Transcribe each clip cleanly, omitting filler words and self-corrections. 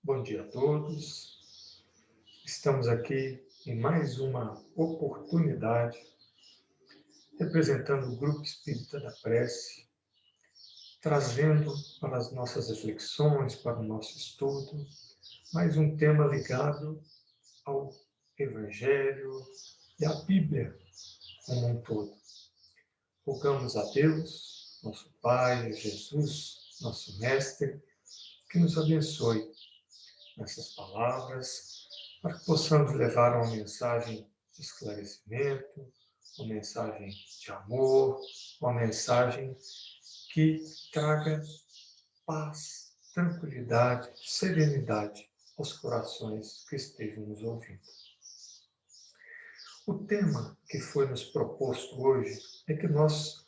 Bom dia a todos. Estamos aqui em mais uma oportunidade, representando o Grupo Espírita da Prece, trazendo para as nossas reflexões, para o nosso estudo, mais um tema ligado ao Evangelho e à Bíblia como um todo. Rogamos a Deus, nosso Pai, Jesus, nosso Mestre, que nos abençoe nessas palavras, para que possamos levar uma mensagem de esclarecimento, uma mensagem de amor, uma mensagem que traga paz, tranquilidade, serenidade aos corações que estejam nos ouvindo. O tema que foi nos proposto hoje é que nós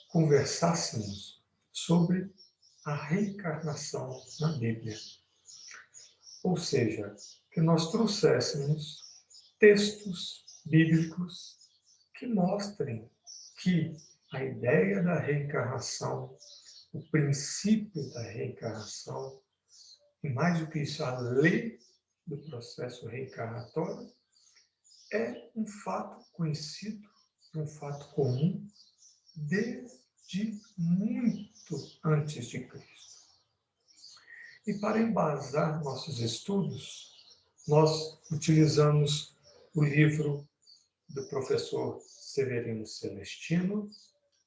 conversássemos sobre a reencarnação na Bíblia. Ou seja, que nós trouxéssemos textos bíblicos que mostrem que a ideia da reencarnação, o princípio da reencarnação, e mais do que isso, a lei do processo reencarnatório, é um fato conhecido, um fato comum, desde muito antes de Cristo. E para embasar nossos estudos, nós utilizamos o livro do professor Severino Celestino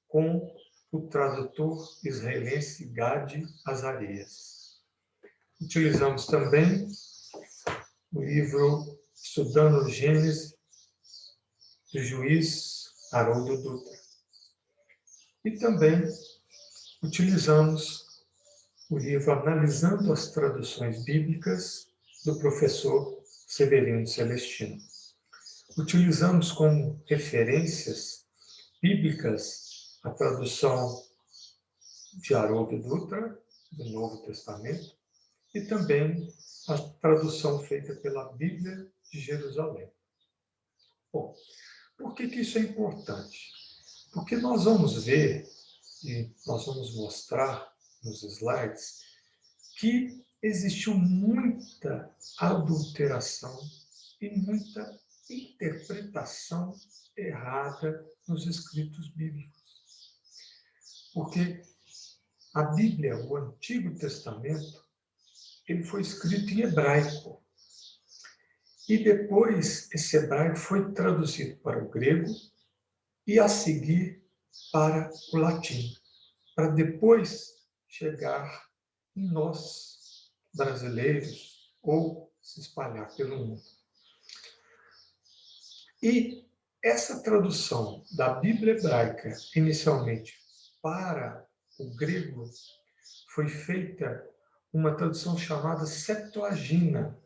com o tradutor israelense Gadi Azarias. Utilizamos também o livro Estudando Gênesis, do juiz Haroldo Dutra. E também utilizamos o livro Analisando as Traduções Bíblicas, do professor Severino Celestino. Utilizamos como referências bíblicas a tradução de Haroldo Dutra, do Novo Testamento, e também a tradução feita pela Bíblia de Jerusalém. Bom, por que isso é importante? Porque nós vamos ver, e nós vamos mostrar nos slides, que existiu muita adulteração e muita interpretação errada nos escritos bíblicos. Porque a Bíblia, o Antigo Testamento, ele foi escrito em hebraico. E depois esse hebraico foi traduzido para o grego e a seguir para o latim, para depois chegar em nós, brasileiros, ou se espalhar pelo mundo. E essa tradução da Bíblia hebraica, inicialmente, para o grego, foi feita uma tradução chamada Septuaginta,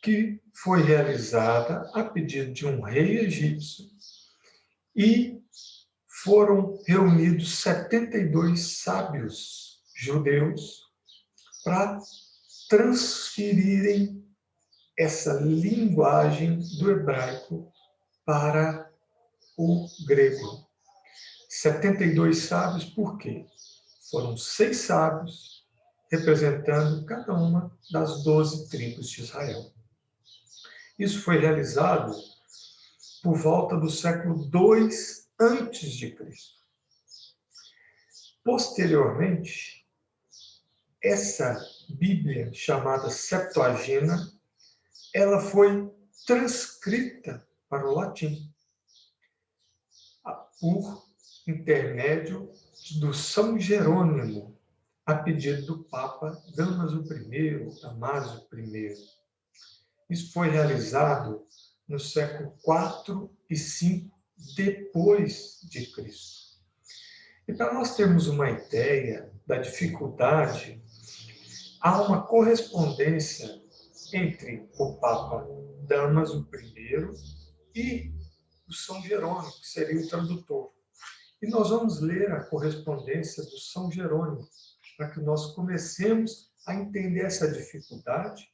que foi realizada a pedido de um rei egípcio e foram reunidos 72 sábios judeus para transferirem essa linguagem do hebraico para o grego. 72 sábios, por quê? Foram 6 sábios representando cada uma das 12 tribos de Israel. Isso foi realizado por volta do século II antes de Cristo. Posteriormente, essa Bíblia chamada Septuaginta, ela foi transcrita para o latim por intermédio do São Jerônimo, a pedido do Papa Damaso I, Damásio I. Isso foi realizado no século IV e V depois de Cristo. E para nós termos uma ideia da dificuldade, há uma correspondência entre o Papa Damaso I e o São Jerônimo, que seria o tradutor. E nós vamos ler a correspondência do São Jerônimo, para que nós comecemos a entender essa dificuldade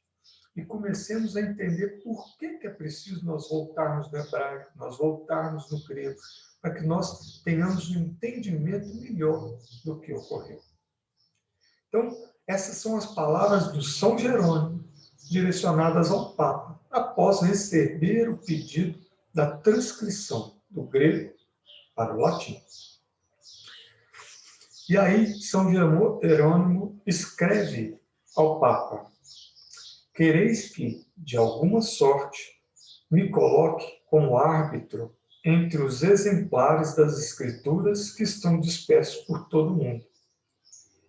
e comecemos a entender por que é preciso nós voltarmos no hebraico, nós voltarmos no grego, para que nós tenhamos um entendimento melhor do que ocorreu. Então, essas são as palavras do São Jerônimo, direcionadas ao Papa, após receber o pedido da transcrição do grego para o latim. E aí, São Jerônimo escreve ao Papa: quereis que, de alguma sorte, me coloque como árbitro entre os exemplares das Escrituras que estão dispersos por todo o mundo.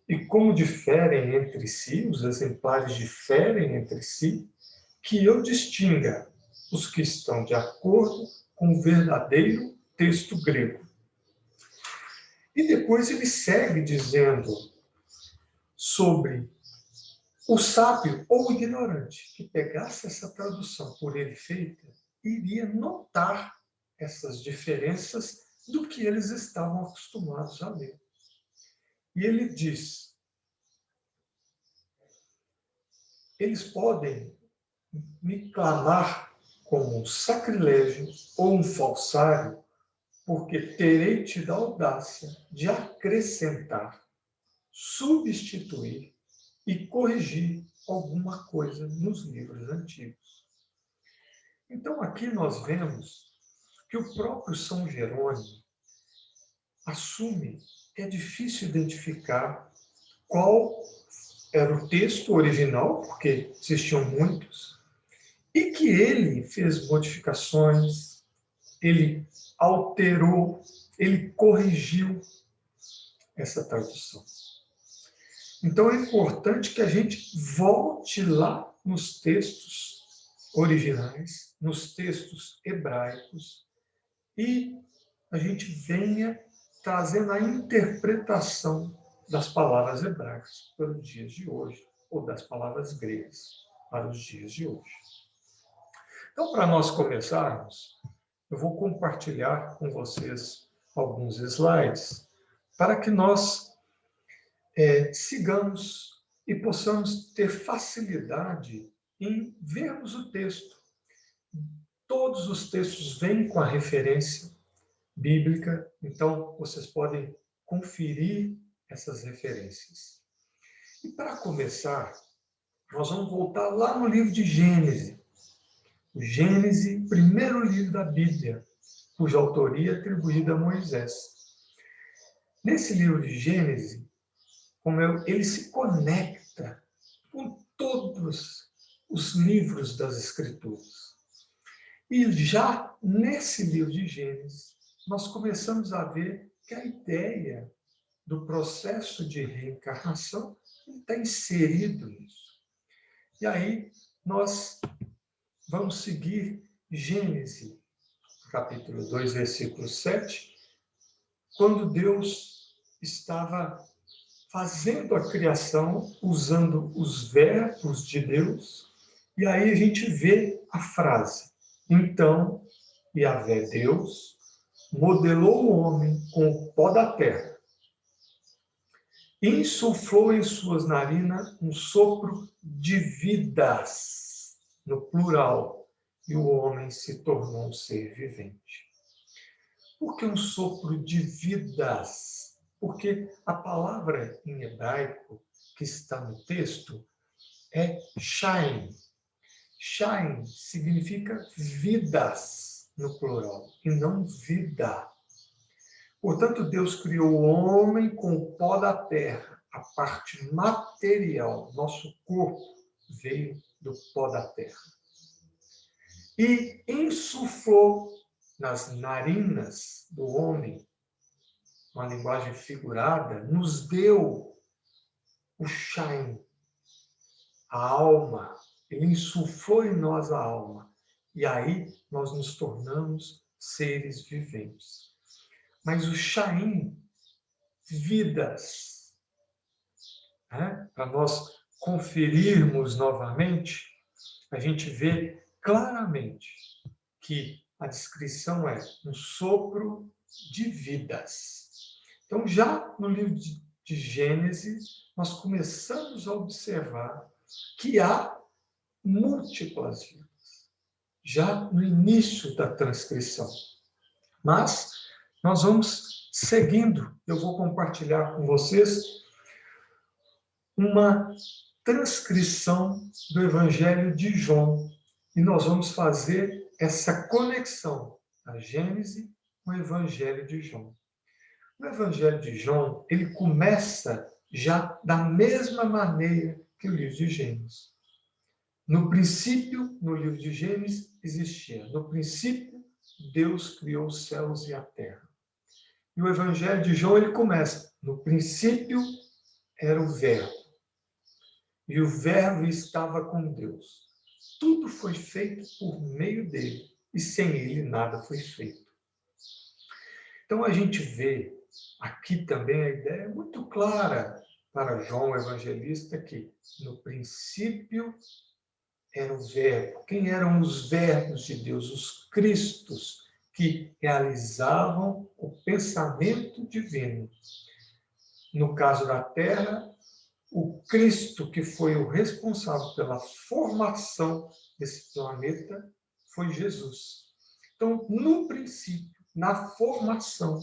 E como diferem entre si, os exemplares diferem entre si, que eu distinga os que estão de acordo com o verdadeiro texto grego. E depois ele segue dizendo sobre o sábio ou o ignorante que pegasse essa tradução por ele feita, iria notar essas diferenças do que eles estavam acostumados a ler. E ele diz: eles podem me clamar como um sacrilégio ou um falsário, porque terei tido a audácia de acrescentar, substituir e corrigir alguma coisa nos livros antigos. Então, aqui nós vemos que o próprio São Jerônimo assume que é difícil identificar qual era o texto original, porque existiam muitos, e que ele fez modificações, ele alterou, ele corrigiu essa tradução. Então é importante que a gente volte lá nos textos originais, nos textos hebraicos, e a gente venha trazendo a interpretação das palavras hebraicas para os dias de hoje, ou das palavras gregas para os dias de hoje. Então, para nós começarmos, eu vou compartilhar com vocês alguns slides para que nós sigamos e possamos ter facilidade em vermos o texto. Todos os textos vêm com a referência bíblica, então vocês podem conferir essas referências. E para começar, nós vamos voltar lá no livro de Gênesis. O Gênesis, primeiro livro da Bíblia, cuja autoria é atribuída a Moisés. Nesse livro de Gênesis, ele se conecta com todos os livros das Escrituras. E já nesse livro de Gênesis, nós começamos a ver que a ideia do processo de reencarnação está inserido nisso. E aí nós vamos seguir Gênesis, capítulo 2, versículo 7, quando Deus estava fazendo a criação, usando os verbos de Deus, e aí a gente vê a frase: então, Yahvé Deus modelou o homem com o pó da terra, insuflou em suas narinas um sopro de vidas, no plural, e o homem se tornou um ser vivente. Por que um sopro de vidas? Porque a palavra em hebraico que está no texto é shaim. Shaim significa vidas, no plural, e não vida. Portanto, Deus criou o homem com o pó da terra, a parte material. Nosso corpo veio do pó da terra. E insuflou nas narinas do homem, uma linguagem figurada, nos deu o shaim, a alma. Ele insuflou em nós a alma. E aí nós nos tornamos seres viventes. Mas o shaim, vidas, para nós conferirmos novamente, a gente vê claramente que a descrição é um sopro de vidas. Então, já no livro de Gênesis, nós começamos a observar que há múltiplas vidas, já no início da transcrição. Mas nós vamos seguindo, eu vou compartilhar com vocês uma transcrição do Evangelho de João. E nós vamos fazer essa conexão da Gênese com o Evangelho de João. O Evangelho de João, ele começa já da mesma maneira que o livro de Gênesis. No princípio, no livro de Gênesis, existia. No princípio, Deus criou os céus e a terra. E o Evangelho de João, ele começa. No princípio era o Verbo. E o Verbo estava com Deus. Tudo foi feito por meio dele. E sem ele nada foi feito. Então a gente vê aqui também a ideia muito clara para João Evangelista que no princípio era o Verbo. Quem eram os verbos de Deus? Os Cristos que realizavam o pensamento divino. No caso da Terra, o Cristo que foi o responsável pela formação desse planeta foi Jesus. Então, no princípio, na formação,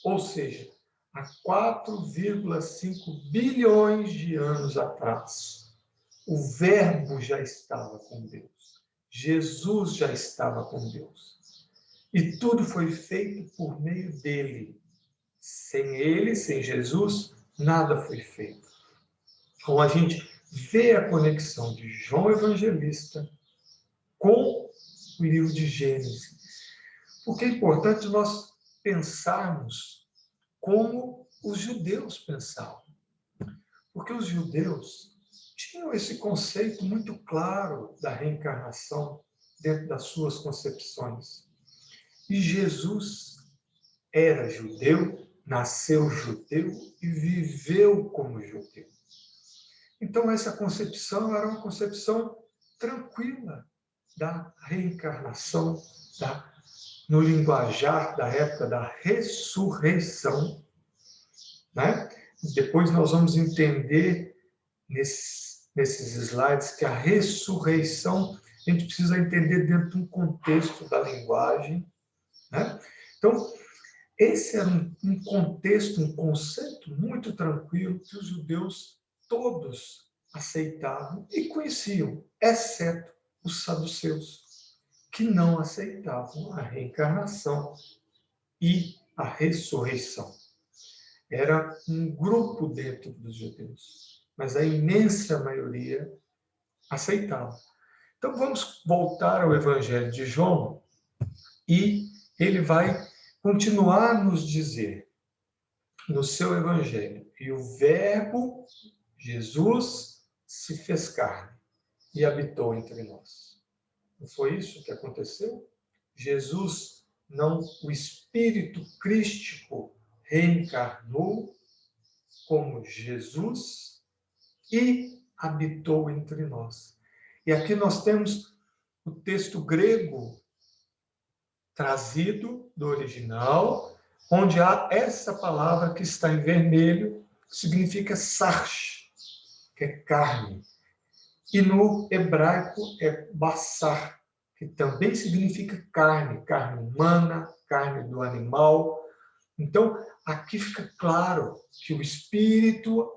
ou seja, há 4,5 bilhões de anos atrás, o Verbo já estava com Deus. Jesus já estava com Deus. E tudo foi feito por meio dele. Sem ele, sem Jesus, nada foi feito. Então, a gente vê a conexão de João Evangelista com o livro de Gênesis. Porque é importante nós pensarmos como os judeus pensavam. Porque os judeus tinham esse conceito muito claro da reencarnação dentro das suas concepções. E Jesus era judeu, nasceu judeu e viveu como judeu. Então, essa concepção era uma concepção tranquila da reencarnação, no linguajar da época da ressurreição. Né? Depois nós vamos entender nesses slides que a ressurreição a gente precisa entender dentro de um contexto da linguagem. Né? Então, esse era um contexto, um conceito muito tranquilo que os judeus todos aceitavam e conheciam, exceto os saduceus, que não aceitavam a reencarnação e a ressurreição. Era um grupo dentro dos judeus, mas a imensa maioria aceitava. Então vamos voltar ao Evangelho de João e ele vai continuar a nos dizer no seu Evangelho: e o Verbo, Jesus, se fez carne e habitou entre nós. Não foi isso que aconteceu? Jesus, não, o Espírito Crístico reencarnou como Jesus e habitou entre nós. E aqui nós temos o texto grego trazido do original, onde há essa palavra que está em vermelho, que significa sarx, que é carne. E no hebraico é bassar, que também significa carne, carne humana, carne do animal. Então, aqui fica claro que o Espírito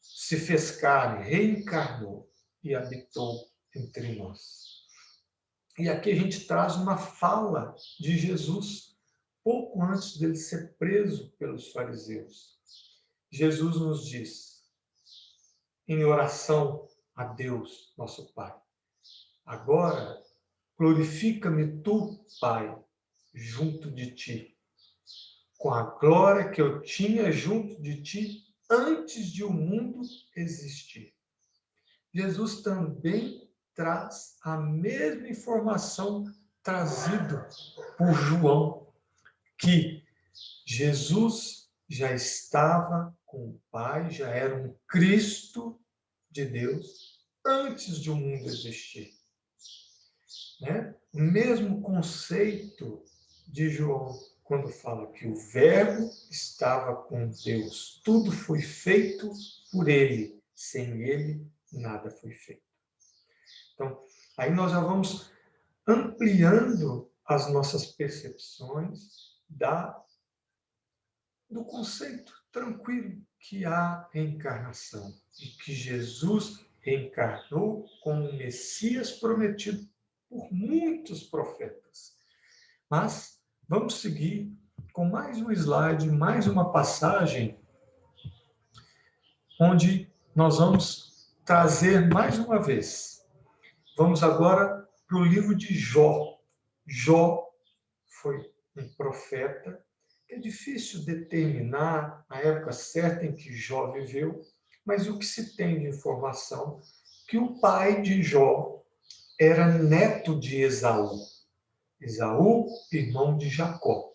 se fez carne, reencarnou e habitou entre nós. E aqui a gente traz uma fala de Jesus, pouco antes dele ser preso pelos fariseus. Jesus nos diz, em oração a Deus, nosso Pai: agora glorifica-me tu, Pai, junto de ti, com a glória que eu tinha junto de ti antes de o mundo existir. Jesus também traz a mesma informação trazida por João, que Jesus já estava com o Pai, já era um Cristo de Deus antes de o mundo existir. Né? O mesmo conceito de João, quando fala que o Verbo estava com Deus. Tudo foi feito por ele. Sem ele, nada foi feito. Então, aí nós já vamos ampliando as nossas percepções do conceito tranquilo que há reencarnação e que Jesus reencarnou como o Messias prometido por muitos profetas. Mas vamos seguir com mais um slide, mais uma passagem, onde nós vamos trazer mais uma vez. Vamos agora para o livro de Jó. Jó foi um profeta, que é difícil determinar a época certa em que Jó viveu, mas o que se tem de informação que o pai de Jó era neto de Esaú. Esaú, irmão de Jacó.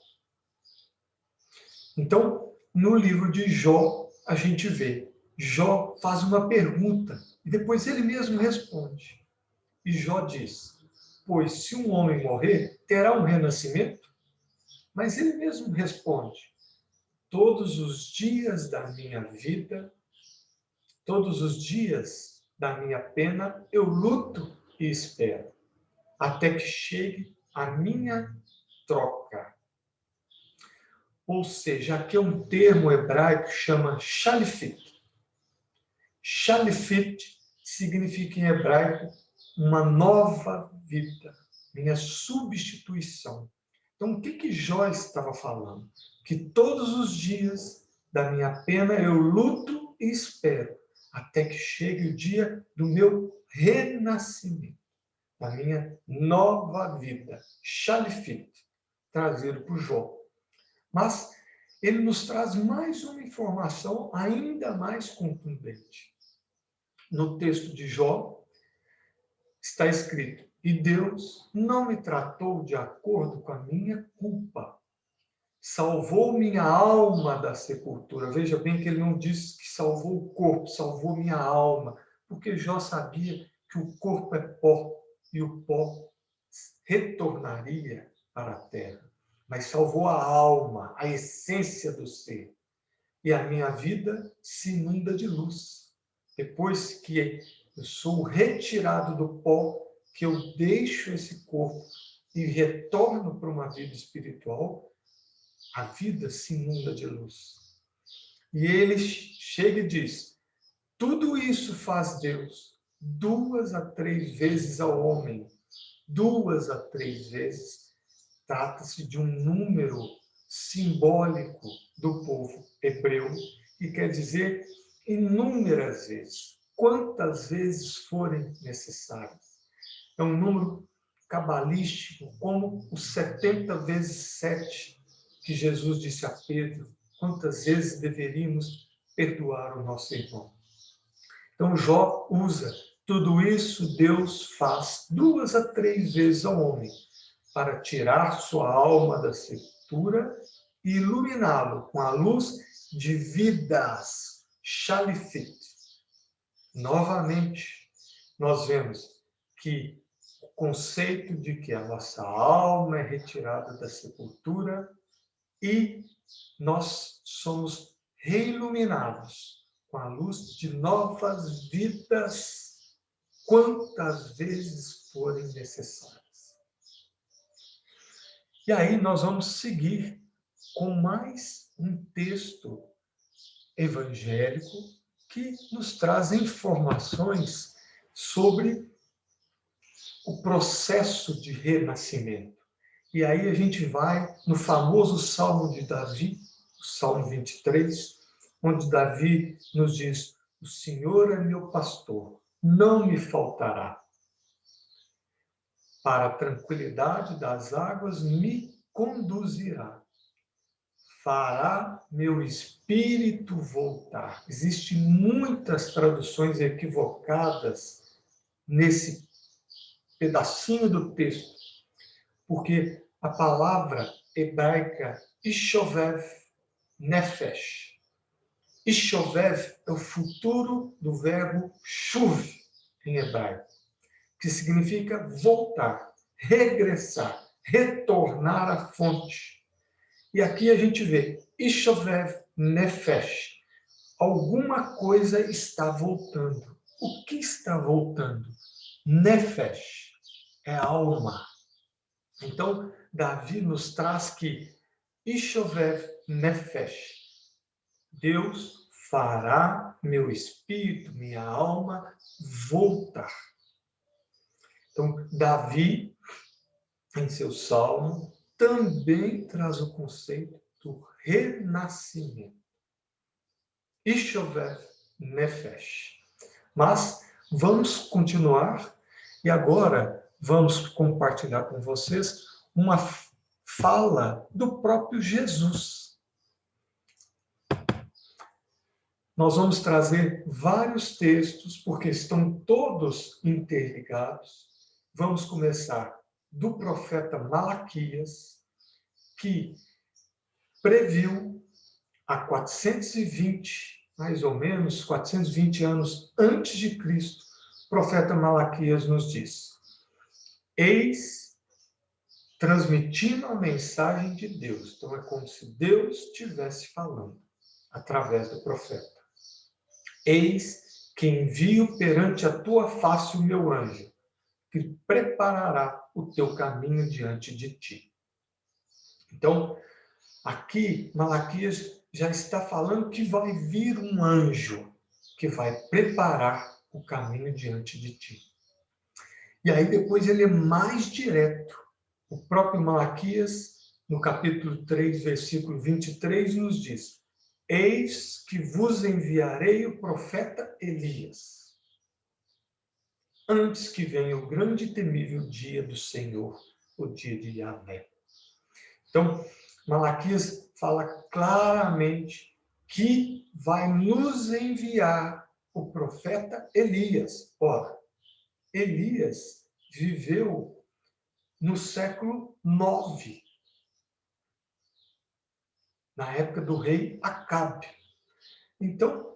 Então, no livro de Jó, a gente vê, Jó faz uma pergunta e depois ele mesmo responde. E Jó diz, pois se um homem morrer, terá um renascimento? Mas ele mesmo responde, todos os dias da minha vida, todos os dias da minha pena, eu luto e espero, até que chegue a minha troca. Ou seja, aqui é um termo hebraico que chama shalifit. Shalifit significa em hebraico uma nova vida, minha substituição. Então, o que Jó estava falando? Que todos os dias da minha pena eu luto e espero, até que chegue o dia do meu renascimento, da minha nova vida. Shalifit, trazido por Jó. Mas ele nos traz mais uma informação ainda mais contundente. No texto de Jó, está escrito, e Deus não me tratou de acordo com a minha culpa. Salvou minha alma da sepultura. Veja bem que ele não disse que salvou o corpo, salvou minha alma, porque Jó sabia que o corpo é pó e o pó retornaria para a terra. Mas salvou a alma, a essência do ser. E a minha vida se inunda de luz. Depois que eu sou retirado do pó, que eu deixo esse corpo e retorno para uma vida espiritual, a vida se inunda de luz. E ele chega e diz, tudo isso faz Deus 2 a 3 vezes ao homem. 2 a 3 vezes. Trata-se de um número simbólico do povo hebreu, que quer dizer inúmeras vezes, quantas vezes forem necessárias. É um número cabalístico, como os 70 vezes 7 que Jesus disse a Pedro, quantas vezes deveríamos perdoar o nosso irmão. Então Jó usa, tudo isso Deus faz 2 a 3 vezes ao homem, para tirar sua alma da sepultura e iluminá-lo com a luz de vidas. Shalifit. Novamente, nós vemos que o conceito de que a nossa alma é retirada da sepultura e nós somos reiluminados com a luz de novas vidas, quantas vezes forem necessárias. E aí nós vamos seguir com mais um texto evangélico que nos traz informações sobre o processo de renascimento. E aí a gente vai no famoso Salmo de Davi, o Salmo 23, onde Davi nos diz, o Senhor é meu pastor, não me faltará. Para a tranquilidade das águas me conduzirá. Fará meu espírito voltar. Existem muitas traduções equivocadas nesse pedacinho do texto, porque a palavra hebraica Ishovev Nefesh. Ishovev é o futuro do verbo shuv em hebraico, que significa voltar, regressar, retornar à fonte. E aqui a gente vê Ishovev Nefesh. Alguma coisa está voltando. O que está voltando? Nefesh é alma. Então, Davi nos traz que Ishovev Nefesh, Deus fará meu espírito, minha alma voltar. Então, Davi, em seu salmo, também traz o conceito do renascimento. Ishover Nefesh. Mas vamos continuar e agora vamos compartilhar com vocês uma fala do próprio Jesus. Nós vamos trazer vários textos, porque estão todos interligados. Vamos começar do profeta Malaquias, que previu há 420, mais ou menos, 420 anos antes de Cristo, o profeta Malaquias nos diz: eis, transmitindo a mensagem de Deus. Então é como se Deus estivesse falando através do profeta. Eis que envio perante a tua face o meu anjo, que preparará o teu caminho diante de ti. Então, aqui, Malaquias já está falando que vai vir um anjo que vai preparar o caminho diante de ti. E aí depois ele é mais direto. O próprio Malaquias, no capítulo 3, versículo 23, nos diz: eis que vos enviarei o profeta Elias, antes que venha o grande e temível dia do Senhor, o dia de Yahvé. Então, Malaquias fala claramente que vai nos enviar o profeta Elias. Ora, Elias viveu no século 9, na época do rei Acabe. Então,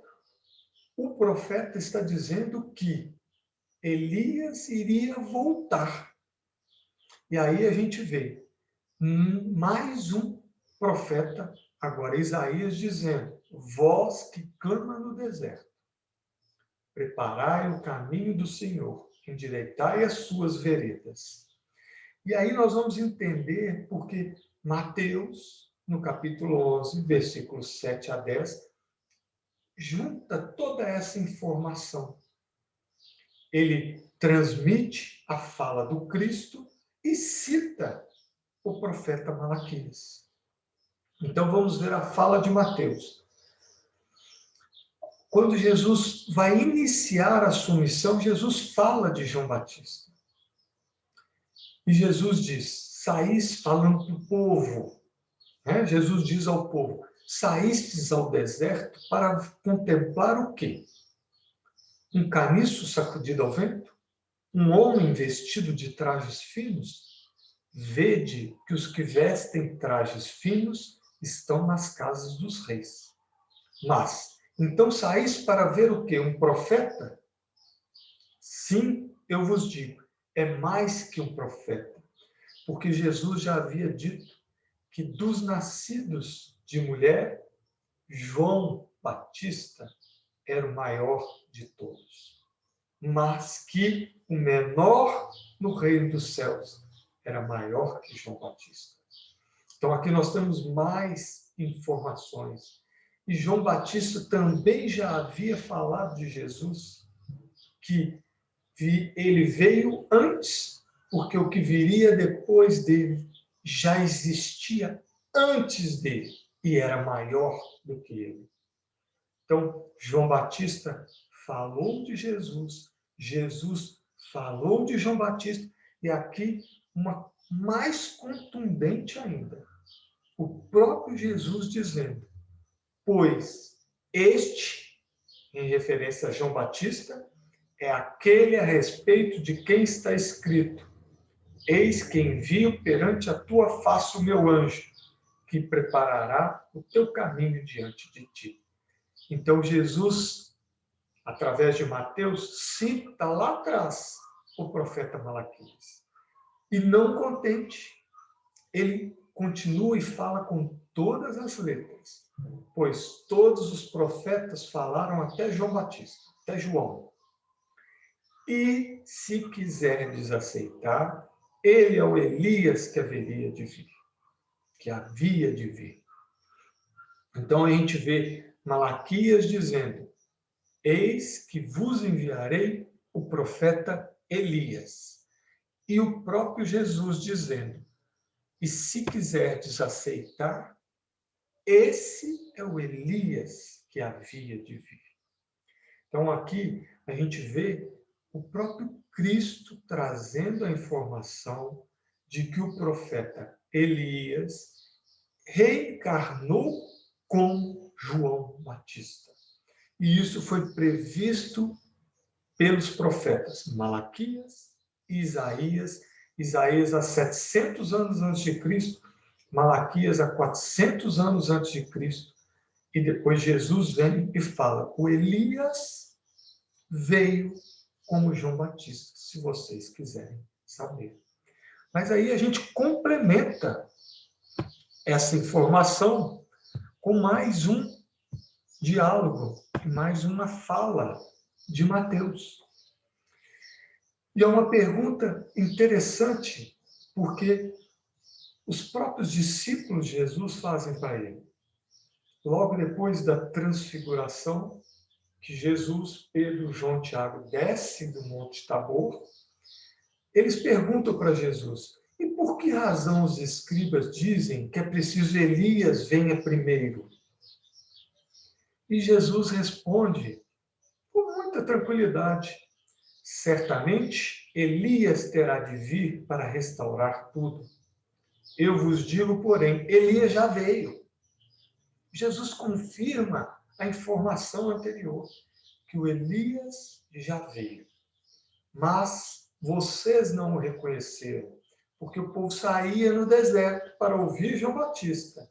o profeta está dizendo que Elias iria voltar. E aí a gente vê mais um profeta, agora Isaías, dizendo: vós que clama no deserto, preparai o caminho do Senhor, endireitai as suas veredas. E aí nós vamos entender porque Mateus, no capítulo 11, versículos 7 a 10, junta toda essa informação. Ele transmite a fala do Cristo e cita o profeta Malaquias. Então vamos ver a fala de Mateus. Quando Jesus vai iniciar a sua missão, Jesus fala de João Batista. E Jesus diz: saís, falando para o povo, né? Jesus diz ao povo: saístes ao deserto para contemplar o quê? Um caniço sacudido ao vento? Um homem vestido de trajes finos? Vede que os que vestem trajes finos estão nas casas dos reis. Mas, então saís para ver o quê? Um profeta? Sim, eu vos digo, é mais que um profeta. Porque Jesus já havia dito que dos nascidos de mulher, João Batista era o maior de todos. Mas que o menor no reino dos céus era maior que João Batista. Então aqui nós temos mais informações. E João Batista também já havia falado de Jesus, que ele veio antes, porque o que viria depois dele já existia antes dele e era maior do que ele. Então, João Batista falou de Jesus, Jesus falou de João Batista, e aqui uma mais contundente ainda. O próprio Jesus dizendo: pois este, em referência a João Batista, é aquele a respeito de quem está escrito: eis que envio perante a tua face o meu anjo, que preparará o teu caminho diante de ti. Então Jesus, através de Mateus, cita lá atrás o profeta Malaquias. E não contente, ele continua e fala com todas as letras, pois todos os profetas falaram até João Batista, até João. E, se quiserdes aceitar, ele é o Elias que haveria de vir, que havia de vir. Então, a gente vê Malaquias dizendo: eis que vos enviarei o profeta Elias. E o próprio Jesus dizendo: e se quiserdes aceitar, esse é o Elias que havia de vir. Então, aqui a gente vê o próprio Cristo trazendo a informação de que o profeta Elias reencarnou com João Batista. E isso foi previsto pelos profetas Malaquias e Isaías. Isaías há 700 anos antes de Cristo, Malaquias há 400 anos antes de Cristo. E depois Jesus vem e fala: o Elias veio como João Batista, se vocês quiserem saber. Mas aí a gente complementa essa informação com mais um diálogo, mais uma fala de Mateus. E é uma pergunta interessante, porque os próprios discípulos de Jesus fazem para ele. Logo depois da transfiguração, que Jesus, Pedro, João, Tiago desce do Monte Tabor, eles perguntam para Jesus: e por que razão os escribas dizem que é preciso Elias venha primeiro? E Jesus responde com muita tranquilidade: certamente Elias terá de vir para restaurar tudo. Eu vos digo, porém, Elias já veio. Jesus confirma a informação anterior, que o Elias já veio. Mas vocês não o reconheceram, porque o povo saía no deserto para ouvir João Batista,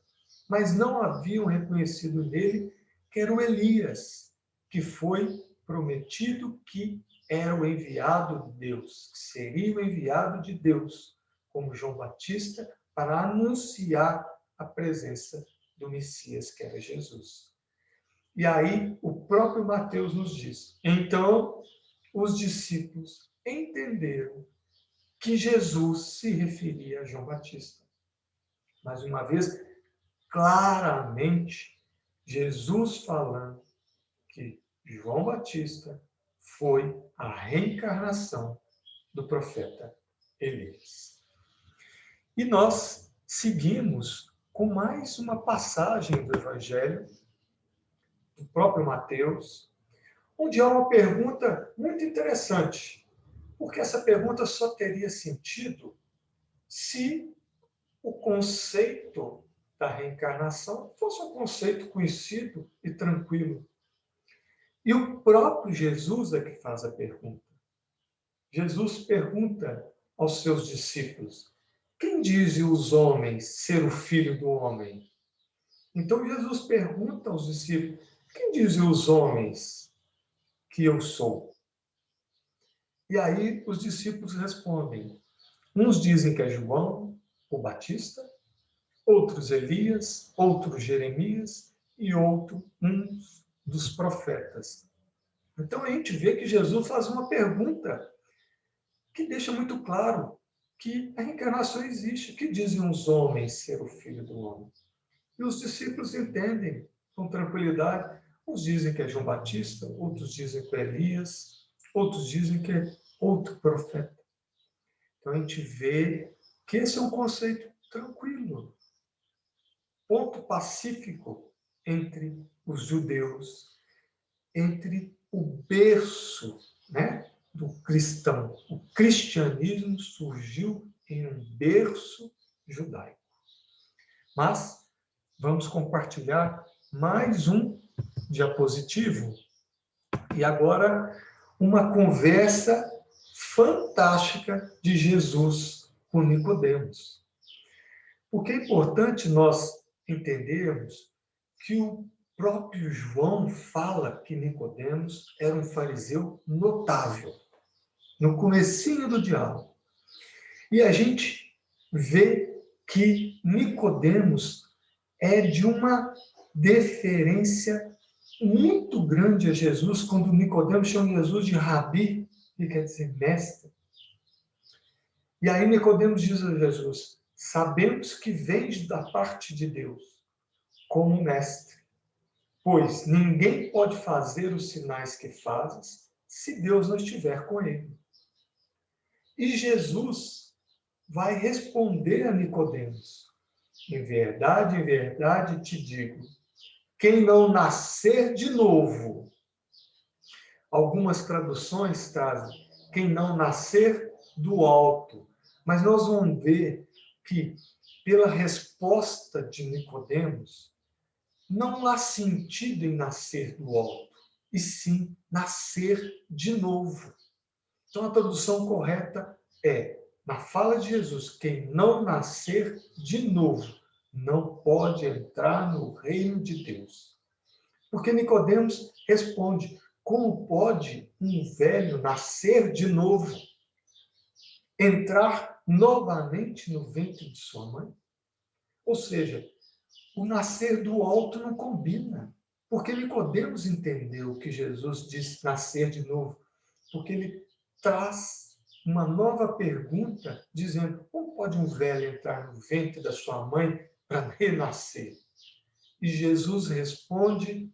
mas não haviam reconhecido nele que era o Elias, que foi prometido que era o enviado de Deus, que seria o enviado de Deus, como João Batista, para anunciar a presença do Messias, que era Jesus. E aí o próprio Mateus nos diz: então os discípulos entenderam que Jesus se referia a João Batista. Mais uma vez, claramente, Jesus falando que João Batista foi a reencarnação do profeta Elias. E nós seguimos com mais uma passagem do Evangelho, do próprio Mateus, onde há uma pergunta muito interessante, porque essa pergunta só teria sentido se o conceito da reencarnação fosse um conceito conhecido e tranquilo. E o próprio Jesus é que faz a pergunta. Jesus pergunta aos seus discípulos: quem dizem os homens ser o filho do homem? Então Jesus pergunta aos discípulos: quem dizem os homens que eu sou? E aí os discípulos respondem: uns dizem que é João, o Batista, outros Elias, outros Jeremias e outro um dos profetas. Então a gente vê que Jesus faz uma pergunta que deixa muito claro que a reencarnação existe. O que dizem os homens ser o filho do homem? E os discípulos entendem com tranquilidade. Uns dizem que é João Batista, outros dizem que é Elias, outros dizem que é outro profeta. Então a gente vê que esse é um conceito tranquilo, ponto pacífico entre os judeus, entre o berço, né, do cristão. O cristianismo surgiu em um berço judaico. Mas vamos compartilhar mais um diapositivo e agora uma conversa fantástica de Jesus com Nicodemos. Porque é importante nós entendermos que o próprio João fala que Nicodemos era um fariseu notável, no comecinho do diálogo. E a gente vê que Nicodemos é de uma deferência muito grande a Jesus, quando Nicodemos chama Jesus de rabi, que quer dizer mestre. E aí Nicodemos diz a Jesus: sabemos que vens da parte de Deus, como mestre. Pois ninguém pode fazer os sinais que fazes se Deus não estiver com ele. E Jesus vai responder a Nicodemos: em verdade te digo, quem não nascer de novo. Algumas traduções trazem quem não nascer do alto. Mas nós vamos ver que, pela resposta de Nicodemos, não há sentido em nascer do alto, e sim nascer de novo. Então, a tradução correta é, na fala de Jesus, quem não nascer de novo não pode entrar no reino de Deus. Porque Nicodemos responde, como pode um velho nascer de novo? Entrar novamente no ventre de sua mãe? Ou seja, o nascer do alto não combina. Porque Nicodemos entendeu que Jesus disse nascer de novo. Porque ele traz uma nova pergunta, dizendo, como pode um velho entrar no ventre da sua mãe para renascer? E Jesus responde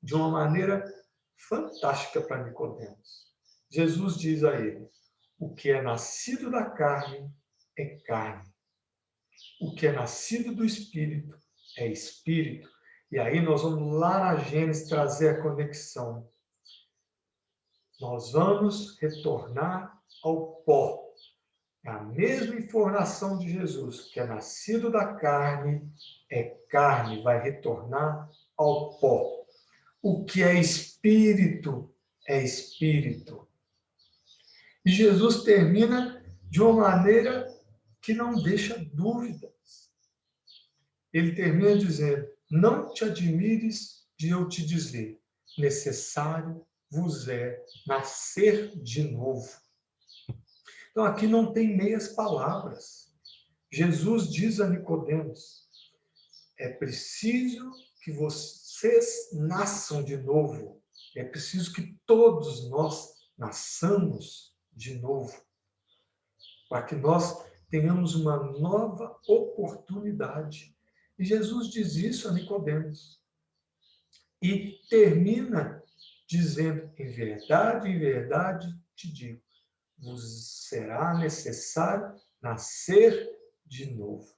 de uma maneira fantástica para Nicodemos. Jesus diz a ele, o que é nascido da carne é carne. O que é nascido do Espírito é Espírito. E aí nós vamos lá na Gênesis trazer a conexão. Nós vamos retornar ao pó. É a mesma informação de Jesus, que é nascido da carne, é carne, vai retornar ao pó. O que é espírito, é espírito. E Jesus termina de uma maneira que não deixa dúvidas. Ele termina dizendo, não te admires de eu te dizer, necessário vos é nascer de novo. Então, aqui não tem meias palavras. Jesus diz a Nicodemos, é preciso que vocês nasçam de novo. É preciso que todos nós nasçamos de novo. Para que nós tenhamos uma nova oportunidade. E Jesus diz isso a Nicodemos. E termina dizendo, em verdade te digo, vos será necessário nascer de novo.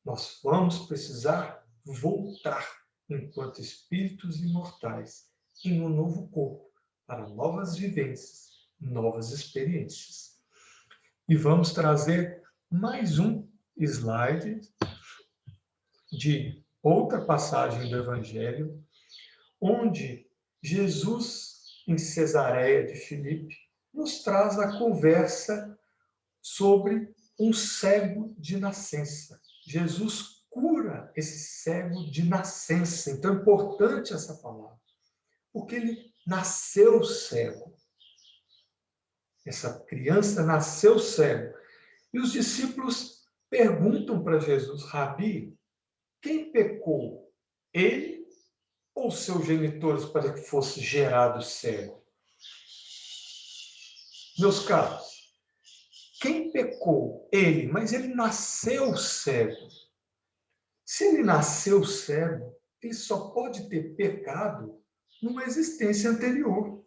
Nós vamos precisar voltar, enquanto espíritos imortais, em um novo corpo, para novas vivências, novas experiências. E vamos trazer mais um slide de outra passagem do Evangelho, onde Jesus, em Cesareia de Filipe, nos traz a conversa sobre um cego de nascença. Jesus cura esse cego de nascença. Então é importante essa palavra, porque ele nasceu cego. Essa criança nasceu cego. E os discípulos perguntam para Jesus, Rabi, quem pecou? Ele ou seus genitores para que fosse gerado cego? Meus caros, quem pecou? Ele, mas ele nasceu cego. Se ele nasceu cego, ele só pode ter pecado numa existência anterior.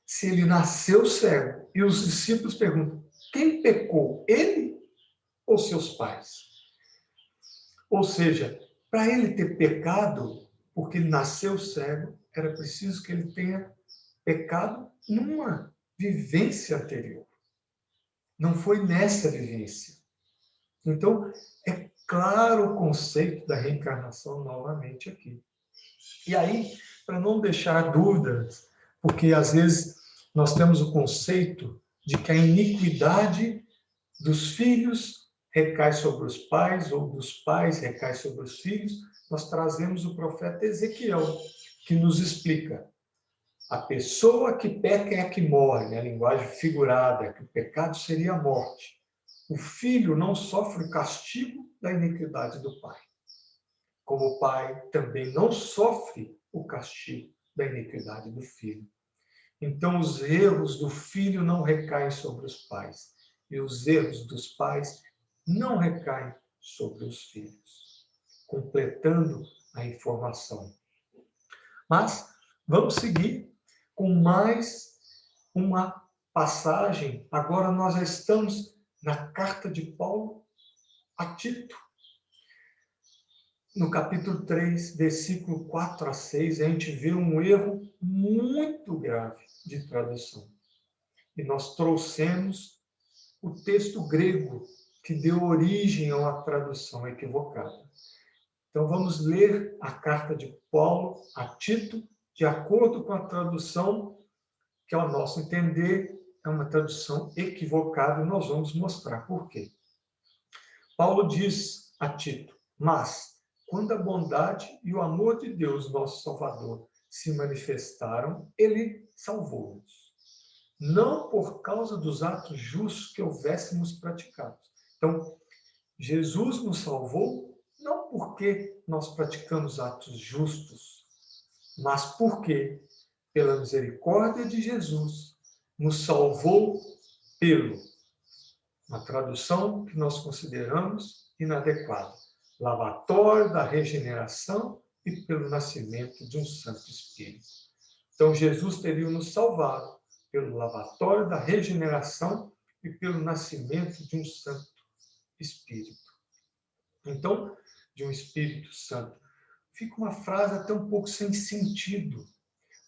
Se ele nasceu cego, e os discípulos perguntam, quem pecou? Ele ou seus pais? Ou seja, para ele ter pecado, porque ele nasceu cego, era preciso que ele tenha pecado numa vivência anterior. Não foi nessa vivência. Então, é claro o conceito da reencarnação novamente aqui. E aí, para não deixar dúvidas, porque às vezes nós temos o conceito de que a iniquidade dos filhos recai sobre os pais, ou dos pais recai sobre os filhos, nós trazemos o profeta Ezequiel, que nos explica. A pessoa que peca é a que morre, né? A linguagem figurada, que o pecado seria a morte. O filho não sofre o castigo da iniquidade do pai. Como o pai também não sofre o castigo da iniquidade do filho. Então, os erros do filho não recaem sobre os pais, e os erros dos pais não recaem sobre os filhos. Completando a informação, Mas vamos seguir com mais uma passagem. Agora nós já estamos na carta de Paulo a Tito. No capítulo 3, versículo 4 a 6, a gente vê um erro muito grave de tradução. E nós trouxemos o texto grego que deu origem a uma tradução equivocada. Então vamos ler a carta de Paulo a Tito, de acordo com a tradução que, ao nosso entender, é uma tradução equivocada, e nós vamos mostrar por quê. Paulo diz a Tito: mas, quando a bondade e o amor de Deus, nosso Salvador, se manifestaram, ele salvou-nos. Não por causa dos atos justos que houvéssemos praticado. Então, Jesus nos salvou não porque nós praticamos atos justos, mas porque, pela misericórdia de Jesus, nos salvou pelo, uma tradução que nós consideramos inadequada, lavatório da regeneração e pelo nascimento de um Santo Espírito. Então, Jesus teria nos salvado pelo lavatório da regeneração e pelo nascimento de um Santo Espírito. Então, de um Espírito Santo. Fica uma frase até um pouco sem sentido.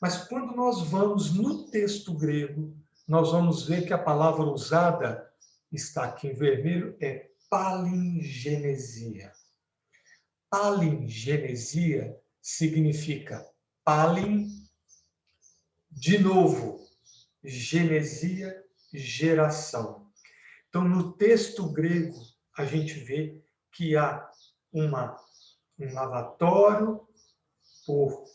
Mas quando nós vamos no texto grego, nós vamos ver que a palavra usada, está aqui em vermelho, é palingenesia. Palingenesia significa palin, de novo, genesia, geração. Então, no texto grego, a gente vê que há um lavatório por,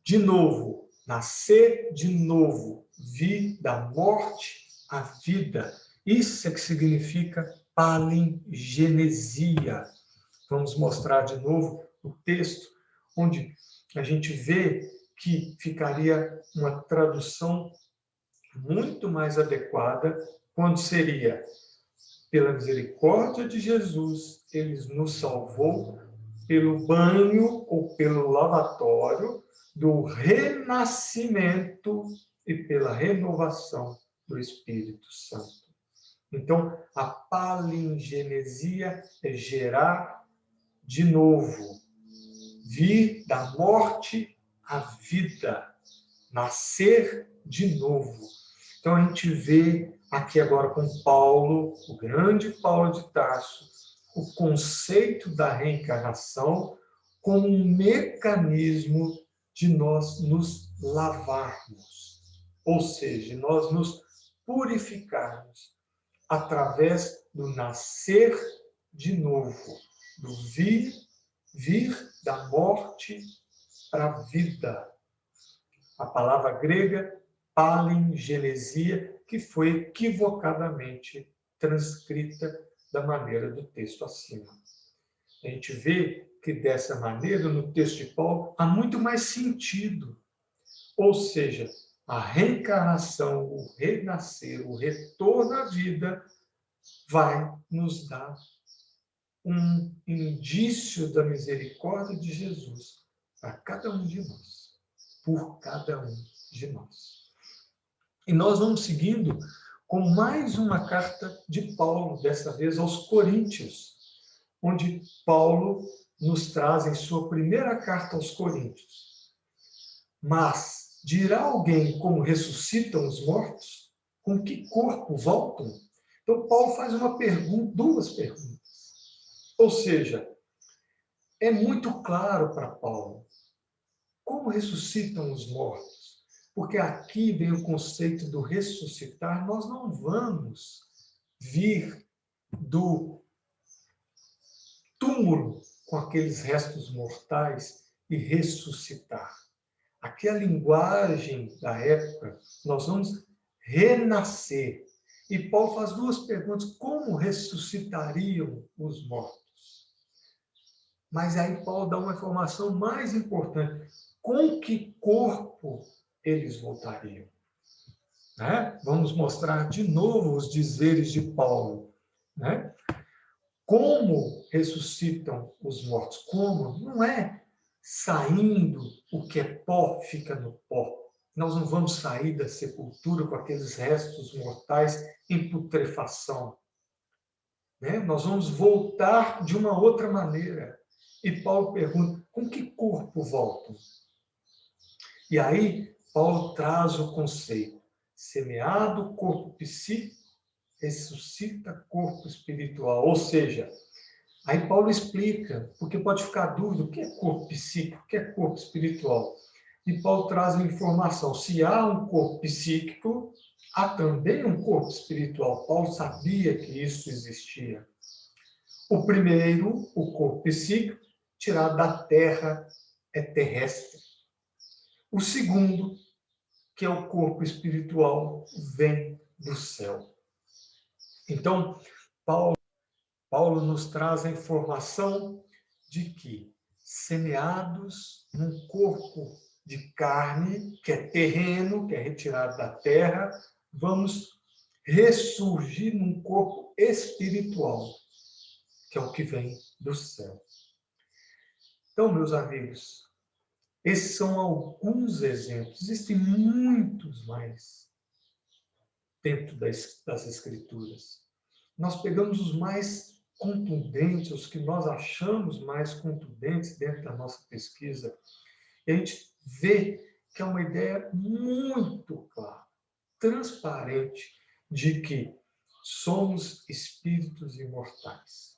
de novo, nascer de novo, vir da morte à vida. Isso é que significa palingenesia. Vamos mostrar de novo o texto, onde a gente vê que ficaria uma tradução muito mais adequada, quando seria: pela misericórdia de Jesus, ele nos salvou pelo banho ou pelo lavatório do renascimento e pela renovação do Espírito Santo. Então, a palingenesia é gerar de novo, vir da morte à vida, nascer de novo. Então, a gente vê aqui agora com Paulo, o grande Paulo de Tarso, o conceito da reencarnação como um mecanismo de nós nos lavarmos, ou seja, nós nos purificarmos através do nascer de novo, do vir da morte para a vida. A palavra grega palingenesia, que foi equivocadamente transcrita da maneira do texto acima. A gente vê que dessa maneira, no texto de Paulo, há muito mais sentido. Ou seja, a reencarnação, o renascer, o retorno à vida vai nos dar um indício da misericórdia de Jesus para cada um de nós, por cada um de nós. E nós vamos seguindo com mais uma carta de Paulo, dessa vez aos Coríntios, onde Paulo nos traz em sua primeira carta aos Coríntios: mas dirá alguém como ressuscitam os mortos? Com que corpo voltam? Então, Paulo faz uma pergunta, duas perguntas. Ou seja, é muito claro para Paulo como ressuscitam os mortos. Porque aqui vem o conceito do ressuscitar. Nós não vamos vir do túmulo com aqueles restos mortais e ressuscitar. Aqui a linguagem da época, nós vamos renascer. E Paulo faz duas perguntas: como ressuscitariam os mortos? Mas aí Paulo dá uma informação mais importante: com que corpo eles voltariam? Né? Vamos mostrar de novo os dizeres de Paulo. Né? Como ressuscitam os mortos? Como? Não é saindo, o que é pó fica no pó. Nós não vamos sair da sepultura com aqueles restos mortais em putrefação, né? Nós vamos voltar de uma outra maneira. E Paulo pergunta, com que corpo voltam? E aí, Paulo traz o conceito, semeado corpo psíquico, ressuscita corpo espiritual. Ou seja, aí Paulo explica, porque pode ficar dúvida, o que é corpo psíquico, o que é corpo espiritual? E Paulo traz a informação, se há um corpo psíquico, há também um corpo espiritual. Paulo sabia que isso existia. O primeiro, o corpo psíquico, tirado da terra, é terrestre. O segundo, que é o corpo espiritual, vem do céu. Então, Paulo nos traz a informação de que, semeados num corpo de carne, que é terreno, que é retirado da terra, vamos ressurgir num corpo espiritual, que é o que vem do céu. Então, meus amigos, esses são alguns exemplos. Existem muitos mais dentro das Escrituras. Nós pegamos os mais contundentes, os que nós achamos mais contundentes dentro da nossa pesquisa, e a gente vê que é uma ideia muito clara, transparente, de que somos espíritos imortais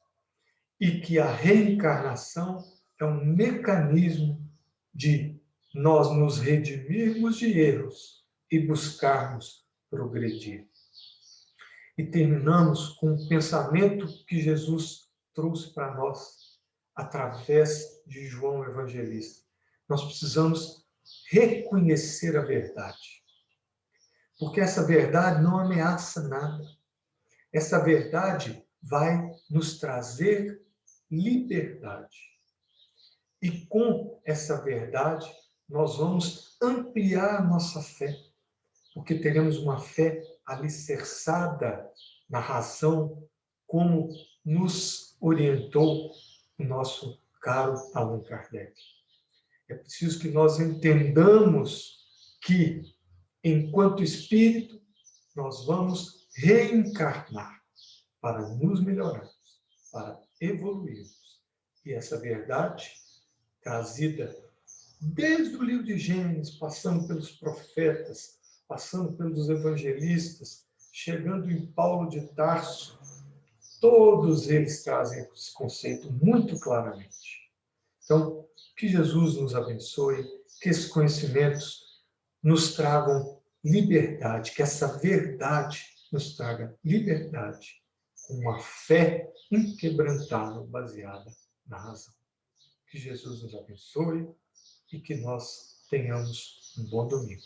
e que a reencarnação é um mecanismo de nós nos redimirmos de erros e buscarmos progredir. E terminamos com um pensamento que Jesus trouxe para nós através de João Evangelista. Nós precisamos reconhecer a verdade, porque essa verdade não ameaça nada. Essa verdade vai nos trazer liberdade. E com essa verdade, nós vamos ampliar nossa fé, porque teremos uma fé alicerçada na razão, como nos orientou o nosso caro Allan Kardec. É preciso que nós entendamos que, enquanto espírito, nós vamos reencarnar para nos melhorarmos, para evoluirmos. E essa verdade, trazida desde o livro de Gênesis, passando pelos profetas, passando pelos evangelistas, chegando em Paulo de Tarso, todos eles trazem esse conceito muito claramente. Então, que Jesus nos abençoe, que esses conhecimentos nos tragam liberdade, que essa verdade nos traga liberdade, com uma fé inquebrantável baseada na razão. Que Jesus nos abençoe e que nós tenhamos um bom domingo.